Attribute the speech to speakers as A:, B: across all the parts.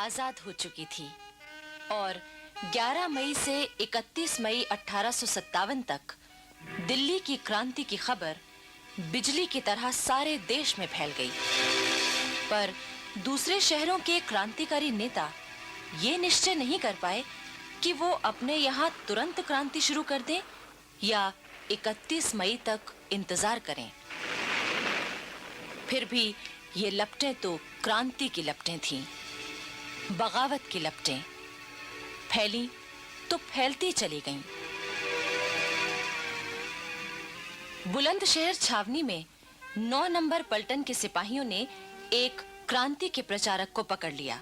A: आजाद हो चुकी थी और 11 मई से 31 मई 1857 तक दिल्ली की क्रांति की खबर बिजली की तरह सारे देश में फैल गई। पर दूसरे शहरों के क्रांतिकारी नेता ये निश्चय नहीं कर पाए कि वो अपने यहाँ तुरंत क्रांति शुरू कर दें या 31 मई तक इंतजार करें। फिर भी ये लपटें तो क्रांति की लपटें थीं, बगावत की लपटें फैली तो फैलती चली गईं। बुलंदशहर छावनी में 9 नंबर पलटन के सिपाहियों ने एक क्रांति के प्रचारक को पकड़ लिया।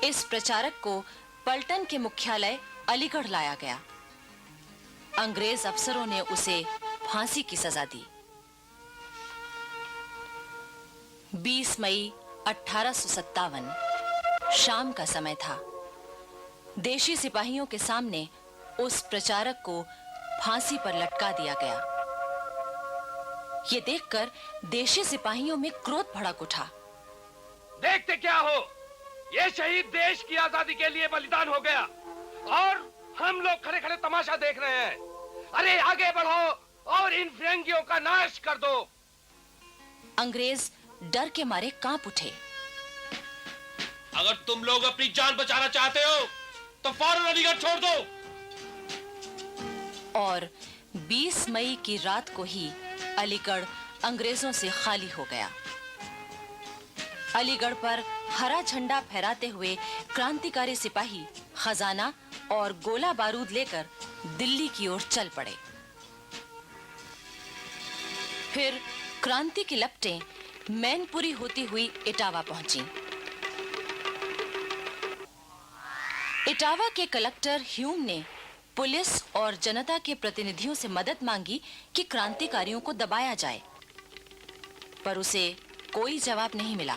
A: इस प्रचारक को पलटन के मुख्यालय अलीगढ़ लाया गया। अंग्रेज अफसरों ने उसे फांसी की सजा दी। 20 मई 1857 शाम का समय था। देशी सिपाहियों के सामने उस प्रचारक को फांसी पर लटका दिया गया। ये देखकर देशी सिपाहियों में क्रोध भड़क उठा।
B: देखते क्या हो, ये शहीद देश की आजादी के लिए बलिदान हो गया और हम लोग खड़े खड़े तमाशा देख रहे हैं। अरे आगे बढ़ो और इन फिरंगियों का नाश कर दो।
A: अंग्रेज डर के मारे कांप उठे।
B: अगर तुम लोग अपनी जान बचाना चाहते हो तो फौरन अलीगढ़ छोड़ दो।
A: और 20 मई की रात को ही अलीगढ़ अंग्रेजों से खाली हो गया। अलीगढ़ पर हरा झंडा फहराते हुए क्रांतिकारी सिपाही खजाना और गोला बारूद लेकर दिल्ली की ओर चल पड़े। फिर क्रांति की लपटें मैनपुरी होती हुई इटावा पहुंची। इटावा के कलेक्टर ह्यूम ने पुलिस और जनता के प्रतिनिधियों से मदद मांगी कि क्रांतिकारियों को दबाया जाए, पर उसे कोई जवाब नहीं मिला।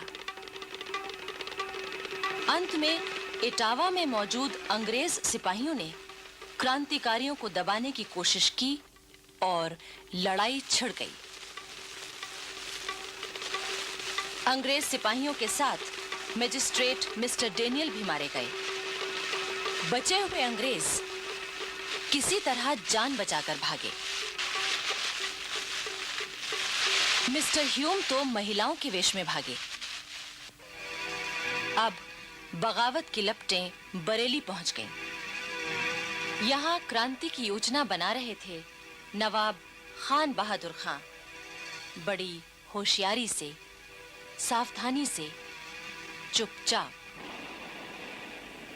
A: अंत में इटावा में मौजूद अंग्रेज सिपाहियों ने क्रांतिकारियों को दबाने की कोशिश की और लड़ाई छिड़ गई। अंग्रेज सिपाहियों के साथ मजिस्ट्रेट मिस्टर डेनियल भी मारे गए। बचे हुए अंग्रेज किसी तरह जान बचाकर भागे। मिस्टर ह्यूम तो महिलाओं के वेश में भागे। अब बगावत की लपटें बरेली पहुंच गईं। यहां क्रांति की योजना बना रहे थे नवाब खान बहादुर खां। बड़ी होशियारी से, सावधानी से, चुपचाप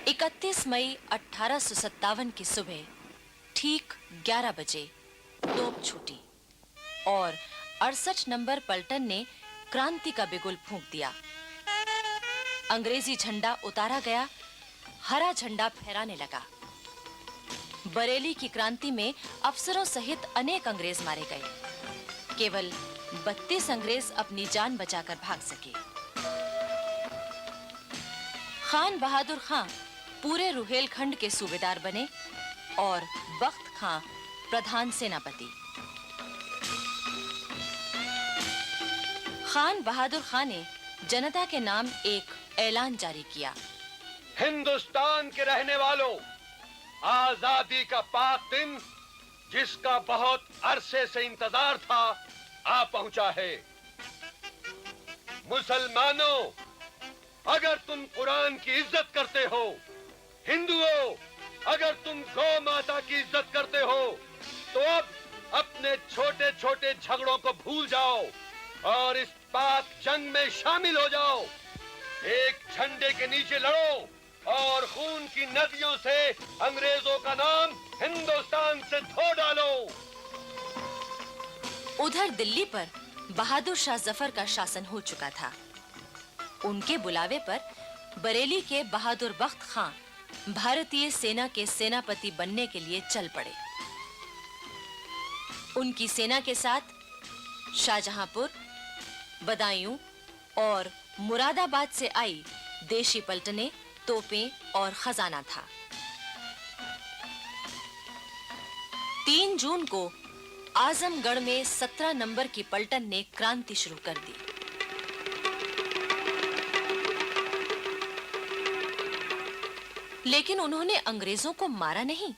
A: 31 मई 1857 की सुबह ठीक 11 बजे तोप छूटी और 68 नंबर पलटन ने क्रांति का बिगुल फूंक दिया। अंग्रेजी झंडा उतारा गया, हरा झंडा फहराने लगा। बरेली की क्रांति में अफसरों सहित अनेक अंग्रेज मारे गए। केवल 32 अंग्रेज अपनी जान बचाकर भाग सके। खान बहादुर खां पूरे रुहेलखंड के सूबेदार बने और बख्त खां प्रधान सेनापति। खान बहादुर खां ने जनता के नाम एक ऐलान जारी किया।
B: हिंदुस्तान के रहने वालों, आजादी का पाक दिन जिसका बहुत अरसे से इंतजार था आ पहुंचा है। मुसलमानों, अगर तुम कुरान की इज्जत करते हो, हिंदुओं अगर तुम गौ माता की इज्जत करते हो, तो अब अपने छोटे छोटे झगड़ों को भूल जाओ और इस पाक जंग में शामिल हो जाओ। एक झंडे के नीचे लड़ो और खून की नदियों से अंग्रेजों का नाम हिंदुस्तान से धो डालो।
A: उधर दिल्ली पर बहादुर शाह जफर का शासन हो चुका था। उनके बुलावे पर बरेली के बहादुर बख्त खां भारतीय सेना के सेनापति बनने के लिए चल पड़े। उनकी सेना के साथ शाहजहांपुर, बदायूं और मुरादाबाद से आई देशी पलटनें, तोपें और खजाना था। 3 जून को आजमगढ़ में 17 नंबर की पलटन ने क्रांति शुरू कर दी। लेकिन उन्होंने अंग्रेजों को मारा नहीं,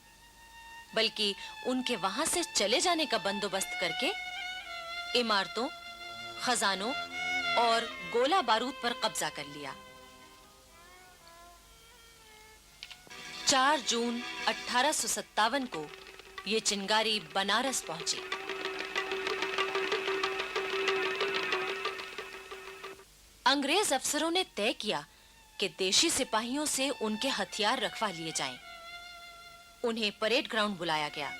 A: बल्कि उनके वहां से चले जाने का बंदोबस्त करके इमारतों, खजानों और गोला बारूद पर कब्जा कर लिया। 4 जून 1857 को ये चिंगारी बनारस पहुंची। अंग्रेज अफसरों ने तय किया कि देशी सिपाहियों से उनके हथियार रखवा लिए जाएं। उन्हें परेड ग्राउंड बुलाया गया।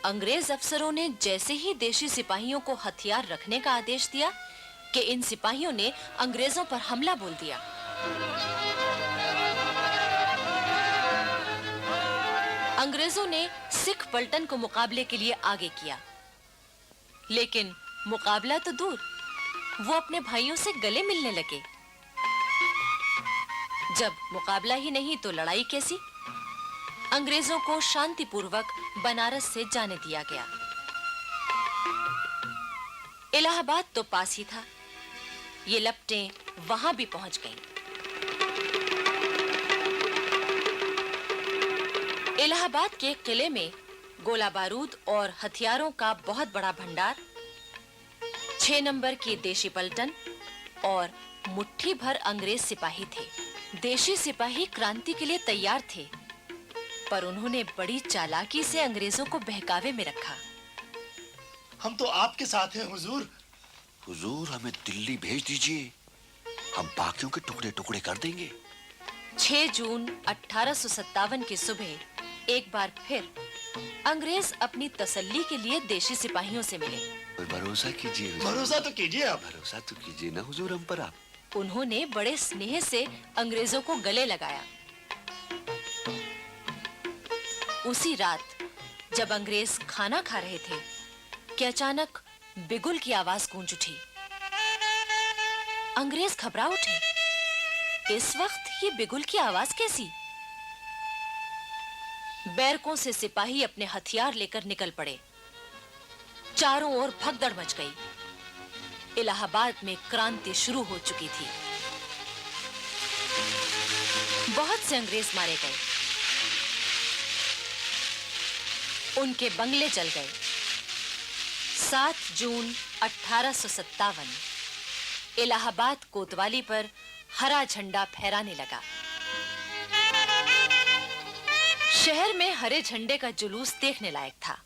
A: अंग्रेज अफसरों ने जैसे ही देशी सिपाहियों को हथियार रखने का आदेश दिया कि इन सिपाहियों ने अंग्रेजों पर हमला बोल दिया। अंग्रेजों ने सिख पलटन को मुकाबले के लिए आगे किया, लेकिन मुकाबला तो दूर, वो अपने भाइयों से गले मिलने लगे। जब मुकाबला ही नहीं तो लड़ाई कैसी? अंग्रेजों को शांतिपूर्वक बनारस से जाने दिया गया। इलाहाबाद तो पास ही था। ये लपटें वहां भी पहुंच गईं। इलाहाबाद के किले में गोला बारूद और हथियारों का बहुत बड़ा भंडार, 6 नंबर की देशी पलटन और मुट्ठी भर अंग्रेज सिपाही थे। देशी सिपाही क्रांति के लिए तैयार थे, पर उन्होंने बड़ी चालाकी से अंग्रेजों को बहकावे में रखा।
C: हम तो आपके साथ हैं हुजूर।
D: हुजूर, हमें दिल्ली भेज दीजिए, हम बाकियों के टुकड़े टुकड़े कर देंगे।
A: 6 जून 1857 की सुबह एक बार फिर अंग्रेज अपनी तसल्ली के लिए देशी सिपाहियों से मिले।
D: भरोसा कीजिए हुजूर।
C: भरोसा तो कीजिए आप।
D: भरोसा तो कीजिए ना हुजूर हम पर आप।
A: उन्होंने बड़े स्नेह से अंग्रेजों को गले लगाया। उसी रात जब अंग्रेज खाना खा रहे थे कि अचानक बिगुल की आवाज गूंज उठी। अंग्रेज घबरा उठे। इस वक्त ये बिगुल की आवाज कैसी? बैरकों से सिपाही अपने हथियार लेकर निकल पड़े। चारों ओर भगदड़ मच गई। इलाहाबाद में क्रांति शुरू हो चुकी थी। बहुत से अंग्रेज मारे गए, उनके बंगले जल गए। 7 जून 1857 इलाहाबाद कोतवाली पर हरा झंडा फहराने लगा। शहर में हरे झंडे का जुलूस देखने लायक था।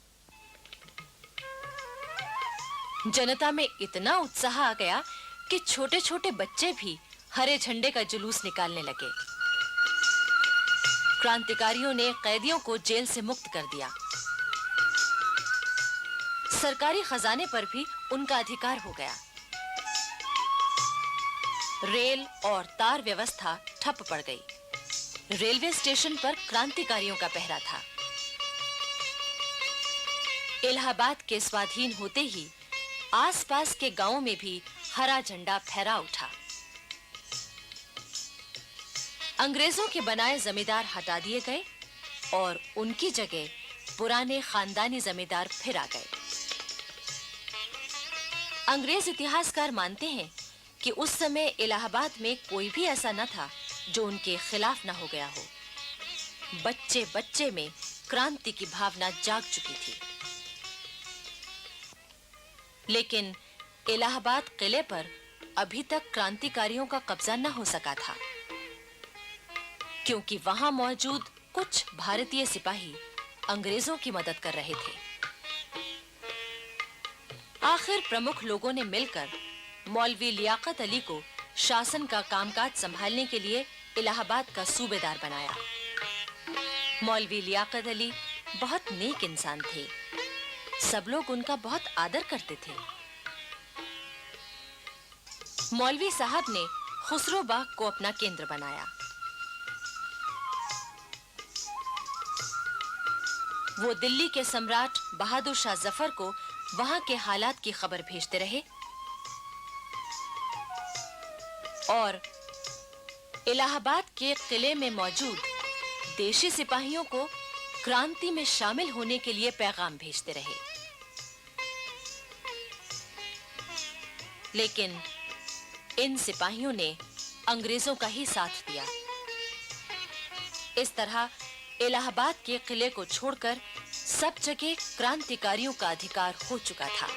A: जनता में इतना उत्साह आ गया कि छोटे-छोटे बच्चे भी हरे झंडे का जुलूस निकालने लगे। क्रांतिकारियों ने कैदियों को जेल से मुक्त कर दिया। सरकारी खजाने पर भी उनका अधिकार हो गया। रेल और तार व्यवस्था ठप पड़ गई। रेलवे स्टेशन पर क्रांतिकारियों का पहरा था। इलाहाबाद के स्वाधीन होते ही आसपास के गांवों में भी हरा झंडा फहरा उठा। अंग्रेजों के बनाए जमींदार हटा दिए गए और उनकी जगह पुराने खानदानी जमींदार फिर आ गए। अंग्रेज इतिहासकार मानते हैं कि उस समय इलाहाबाद में कोई भी ऐसा न था जो उनके खिलाफ ना हो गया हो। बच्चे बच्चे में क्रांति की भावना जाग चुकी थी। लेकिन इलाहाबाद किले पर अभी तक क्रांतिकारियों का कब्जा न हो सका था, क्योंकि वहां मौजूद कुछ भारतीय सिपाही अंग्रेजों की मदद कर रहे थे। आखिर प्रमुख लोगों ने मिलकर मौलवी लियाकत अली को शासन का कामकाज संभालने के लिए इलाहाबाद का सूबेदार बनाया। मौलवी लियाकत अली बहुत नेक इंसान थे। सब लोग उनका बहुत आदर करते थे। मौलवी साहब ने खुसरो बाग को अपना केंद्र बनाया। वो दिल्ली के सम्राट बहादुर शाह जफर को वहां के हालात की खबर भेजते रहे और इलाहाबाद के किले में मौजूद देशी सिपाहियों को क्रांति में शामिल होने के लिए पैगाम भेजते रहे। लेकिन इन सिपाहियों ने अंग्रेजों का ही साथ दिया। इस तरह इलाहाबाद के किले को छोड़कर सब जगह क्रांतिकारियों का अधिकार हो चुका था।